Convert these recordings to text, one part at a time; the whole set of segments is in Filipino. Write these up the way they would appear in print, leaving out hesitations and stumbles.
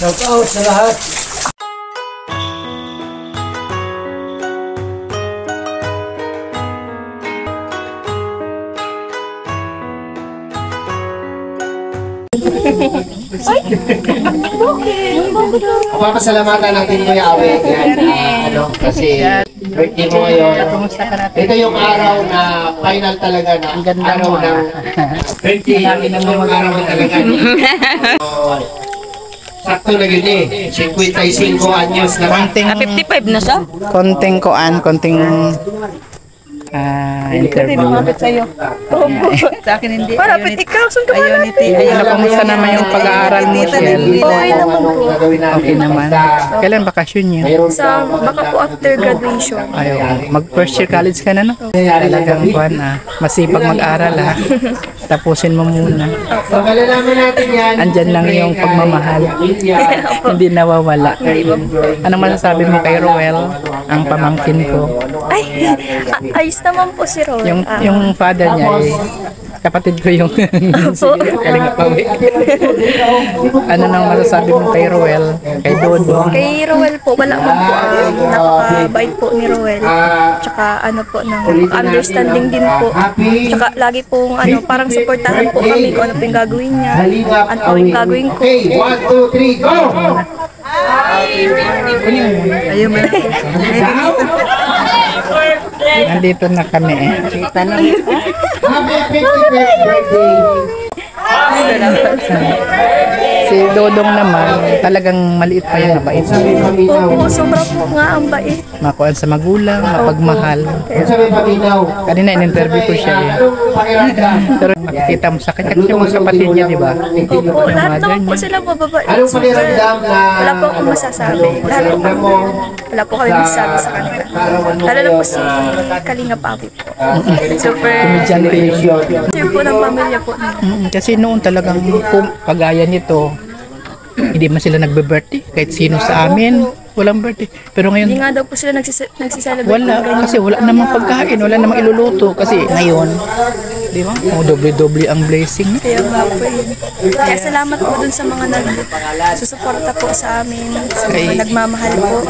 Shout out sa lahat. Papasalamatan natin Kuya Awe kasi birthday mo ngayon. Ito yung araw na final talaga na araw ng birthday. Ito yung araw na talaga. Sakto na yun eh. 55 anyos na. 55 na siya? Konting interview. Lumapit sa'yo. Sa akin hindi. Parapit ikaw, saan ka ba natin? Kamusta naman yung pag-aaral mo, Shell? Okay naman po. Okay naman. Kailan bakasyon niyo? Baka po after graduation. Ayaw, mag-first year college ka na, no? Talagang kuhan, masipag mag-aral, ha? Tapusin mo muna. Andyan lang yung pagmamahal. Hindi nawawala. Anong masasabi mo kay Roel, ang pamangkin ko? Ay, ayos naman po si Roel. Yung father niya, kapatid ko yung Kalinga Pawi. Ano nang masasabi mo kay Roel? Kay Dodo? Kay Roel po, wala man po. Napakabait po ni Roel. Tsaka ano po, ng understanding din po. Tsaka lagi pong parang supportahan po kami kung ano po yung gagawin niya. Ano po yung gagawin ko. 1, 2, 3, go! Ayaw mo na. Nandito na kami eh. Happy 55th birthday! Si Dodong naman, talagang maliit pa yan, mabait. Opo, sobra po nga ang bait. Makuha sa magulang, mapagmahal. Kanina in-interview ko siya eh. Pero makikita mo sa kanya kasi yung mga kapatid niya, di ba? Opo, lahat naman po sila mababait. Wala po akong masasabi. Wala po kami masasabi sa kanila. Lalo na po si Kalinga Pawi po. Super sure po ng pamilya po nila. Kasi noon talagang kagaya nito, hindi man sila nagbe-birthday kahit sino sa amin, walang birthday. Pero ngayon hindi nga daw po sila nagsiselebrate. wala kasi wala namang pagkain, wala namang iluluto kasi ngayon, di ba? Doble-doble ang blessing. Kaya nga po yun. Kaya salamat po dun sa mga nagsusuporta po sa amin, sa mga nagmamahal po.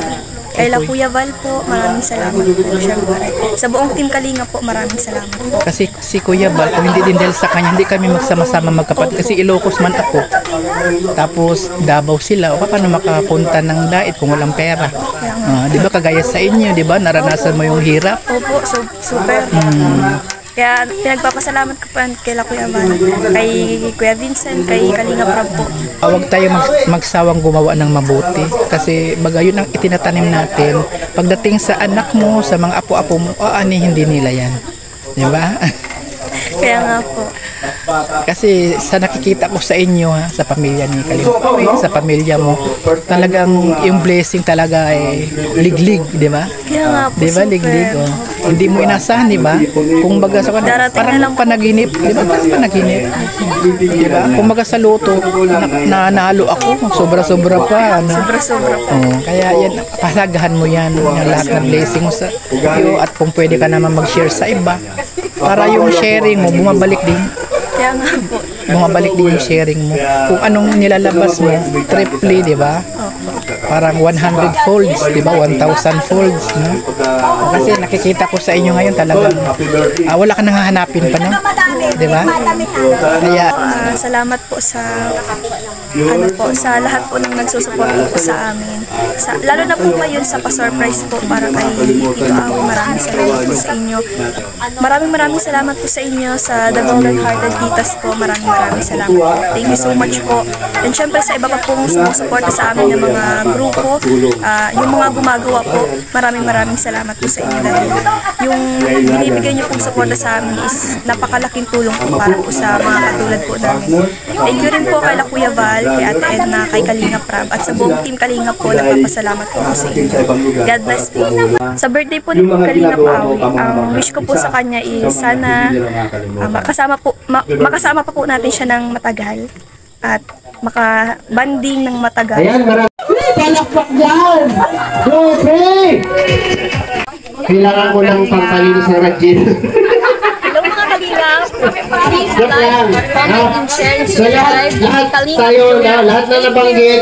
Kay La Kuya Val po, maraming salamat po. Siyempre. Sa buong Team Kalinga po, maraming salamat po. Kasi si Kuya Val, kung hindi din dahil sa kanya, hindi kami magsama-sama magkapatid. Kasi Ilocos man ako. Tapos Davao sila. O paano makapunta ng dait kung walang pera? Di ba kagaya sa inyo, di ba? Naranasan mo yung hirap. Opo, super. Kaya pinagpapasalamat ko po kay La Kuya Val, kay Kuya Vincent, kay Kalinga Prab po. Huwag tayo magsawang gumawa ng mabuti. Kasi baga yun ang itinatanim natin. Pagdating sa anak mo, sa mga apo-apo mo, hindi nila yan. Di ba? Kaya nga po. Kasi sa nakikita ko sa inyo, sa pamilya ni Kalinga Pawi, sa pamilya mo, talagang yung blessing talaga ay liglig, di ba? Kaya nga po, di ba, liglig? Hindi mo inasahan, di ba? Kung baga sa parang panaginip, di ba? Parang panaginip. Di ba? Kung baga sa loto, nanalo ako, sobra-sobra pa. Sobra-sobra pa. Kaya yan, palagahan mo yan, yung lahat ng blessing mo sa iyo, at kung pwede ka naman mag-share sa iba, para yung sharing mo, bumabalik din. Kaya nga po. Bumabalik din yung sharing mo. Kung anong nilalabas mo, triple, di ba? Parang 100 folds, di ba? 1,000 folds, no? Kasi nakikita ko sa inyo ngayon talagang wala ka nang hahanapin pa, no? Di ba? Kaya salamat po sa sa lahat po ng nagsusuporta po sa amin. Lalo na po ngayon sa pa-surprise po para kay Tito Awi. Maraming salamat po sa inyo. Maraming salamat po sa inyo sa The Golden Hearted Titas po. Maraming salamat po. Thank you so much po. And syempre sa iba pa pong sumusuporta sa amin ng mga grupo, yung mga gumagawa po, maraming salamat po sa inyo dahil yung binibigay niyo pong suporta sa amin is napakalaking tulong po para po sa mga katulad po namin. Thank you rin po kay La Kuya Val, kay Ate Edna, kay Kalinga Prab, at sa buong Team Kalinga po, nagpapasalamat po sa inyo. God bless po. Sa birthday po ni Kalinga Pawi, ang wish ko po sa kanya is sana makasama pa po natin siya ng matagal at makabanding ng matagal. Ayan, palakpak dyan! Go, Free! Kailangan mo ng pangkalinis ng Rajin. Hello mga Kalinga! Joke lang. comment, and share, and So lahat subscribe. tayo, Kalingap lahat na nabanggit,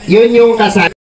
yun yung kasal.